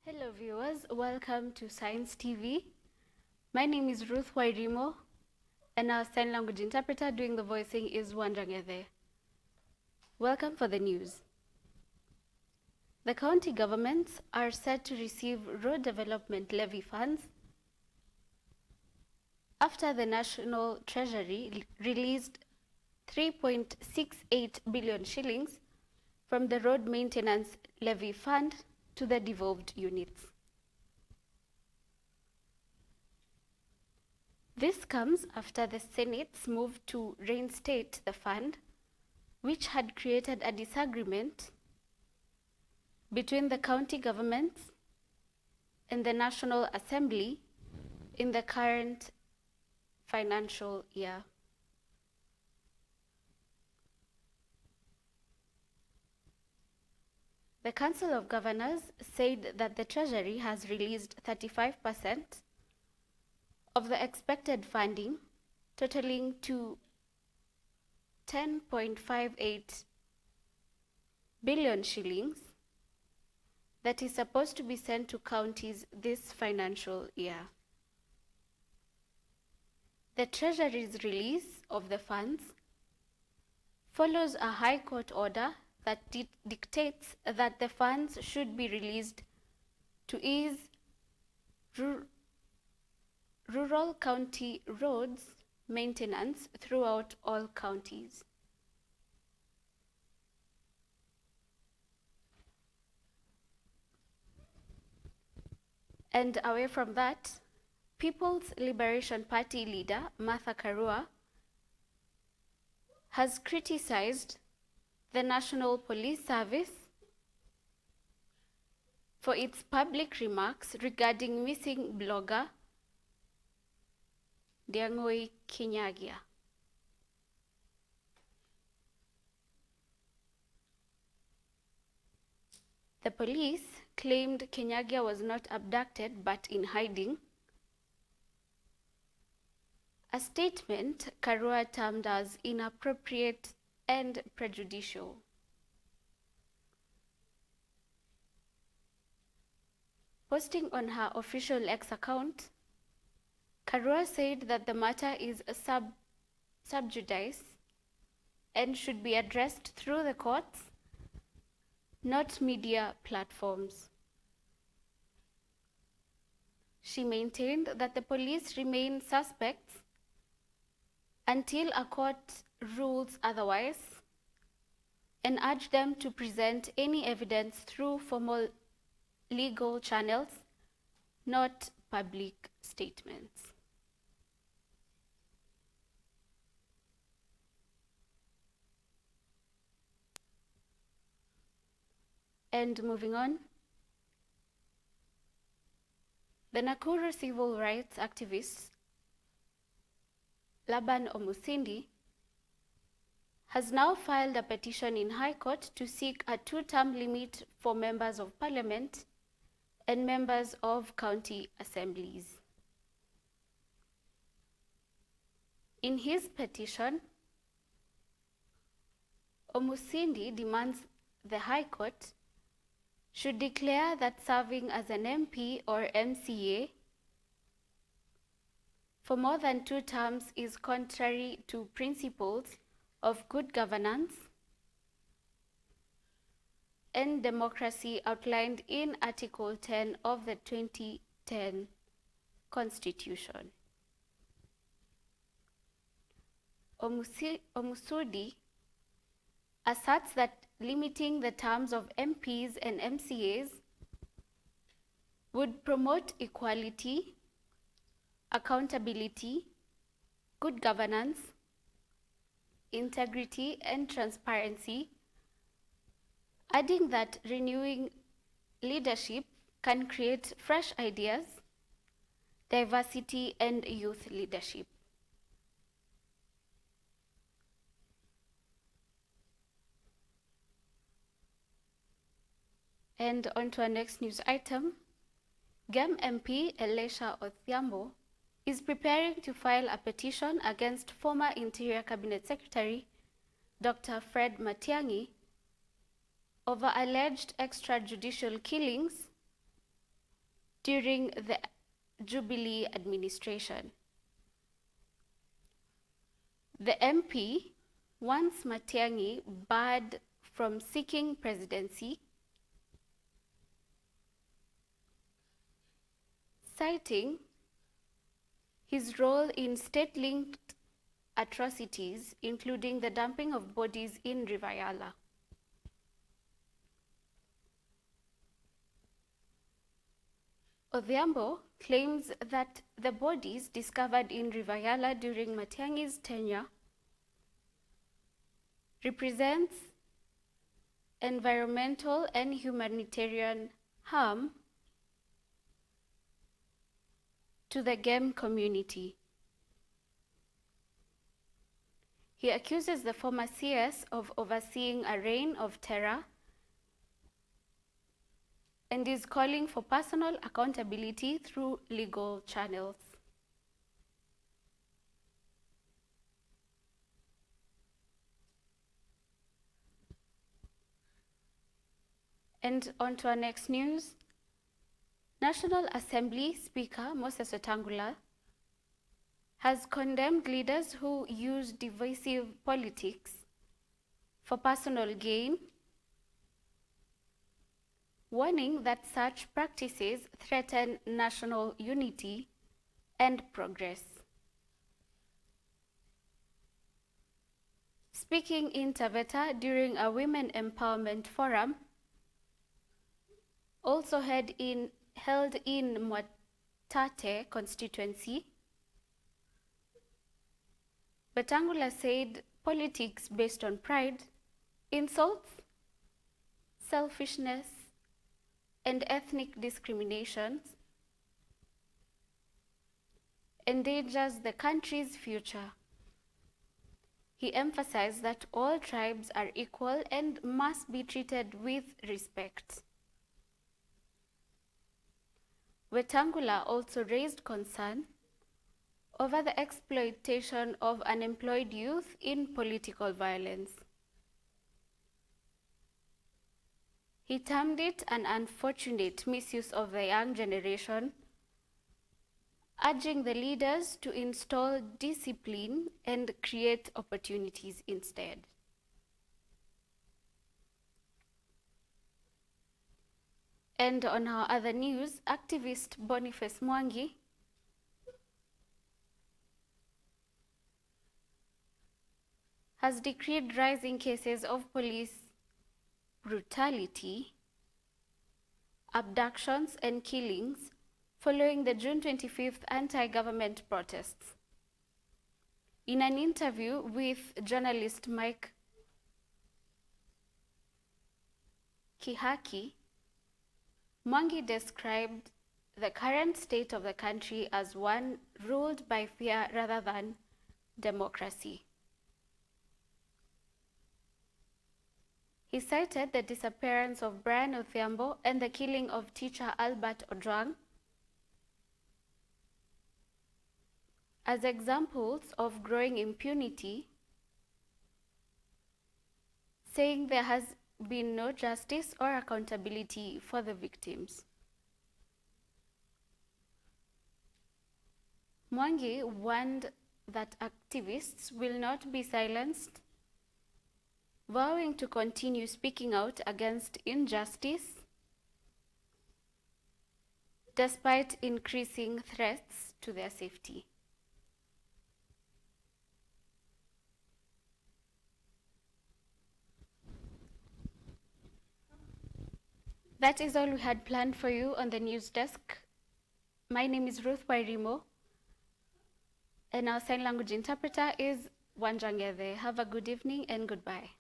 Hello viewers, welcome to Science TV. My name is Ruth Wairimo and our sign language interpreter doing the voicing is Wanjangede. Welcome for the news. The county governments are set to receive road development levy funds after the National Treasury released 3.68 billion shillings from the Road Maintenance Levy Fund to the devolved units. This comes after the Senate's move to reinstate the fund, which had created a disagreement between the county governments and the National Assembly in the current financial year. The Council of Governors said that the Treasury has released 35% of the expected funding, totaling to 10.58 billion shillings, that is supposed to be sent to counties this financial year. The Treasury's release of the funds follows a High Court order that dictates that the funds should be released to ease rural county roads maintenance throughout all counties. And away from that, People's Liberation Party leader Martha Karua has criticized the National Police Service for its public remarks regarding missing blogger Mike Kihaki. The police claimed Kihaki was not abducted but in hiding, a statement Karua termed as inappropriate and prejudicial. Posting on her official X account, Karua said that the matter is sub judice and should be addressed through the courts, not media platforms. She maintained that the police remain suspects until a court rules otherwise, and urged them to present any evidence through formal legal channels, not public statements. And moving on, the Nakuru civil rights activist Laban Omusindi has now filed a petition in High Court to seek a 2-term limit for members of parliament and members of county assemblies. In his petition, Omusindi demands the High Court should declare that serving as an MP or MCA for more than 2 terms is contrary to principles of good governance and democracy outlined in Article 10 of the 2010 Constitution. Omusudi asserts that limiting the terms of MPs and MCAs would promote equality, accountability, good governance, integrity, and transparency, adding that renewing leadership can create fresh ideas, diversity, and youth leadership. And on to our next news item. GEM MP Elisha Odhiambo is preparing to file a petition against former Interior Cabinet Secretary Dr. Fred Matiang'i over alleged extrajudicial killings during the Jubilee administration. The MP wants Matiang'i barred from seeking presidency, citing his role in state-linked atrocities, including the dumping of bodies in River Yala. Odhiambo claims that the bodies discovered in River Yala during Matiang'i's tenure represents environmental and humanitarian harm to the game community. He accuses the former CS of overseeing a reign of terror and is calling for personal accountability through legal channels. And on to our next news. National Assembly Speaker Moses Wetangula has condemned leaders who use divisive politics for personal gain, warning that such practices threaten national unity and progress. Speaking in Taveta during a women empowerment forum, also held in Mwatate constituency, Wetangula said politics based on pride, insults, selfishness, and ethnic discriminations endangers the country's future. He emphasized that all tribes are equal and must be treated with respect. Wetangula also raised concern over the exploitation of unemployed youth in political violence. He termed it an unfortunate misuse of the young generation, urging the leaders to install discipline and create opportunities instead. And on our other news, activist Boniface Mwangi has decreed rising cases of police brutality, abductions, and killings following the June 25th anti-government protests. In an interview with journalist Mike Kihaki, Mwangi described the current state of the country as one ruled by fear rather than democracy. He cited the disappearance of Brian Odhiambo and the killing of teacher Albert Ojwang as examples of growing impunity, saying there has been no justice or accountability for the victims. Mwangi warned that activists will not be silenced, vowing to continue speaking out against injustice despite increasing threats to their safety. That is all we had planned for you on the news desk. My name is Ruth Wairimo, and our sign language interpreter is Wanjangede. Have a good evening and goodbye.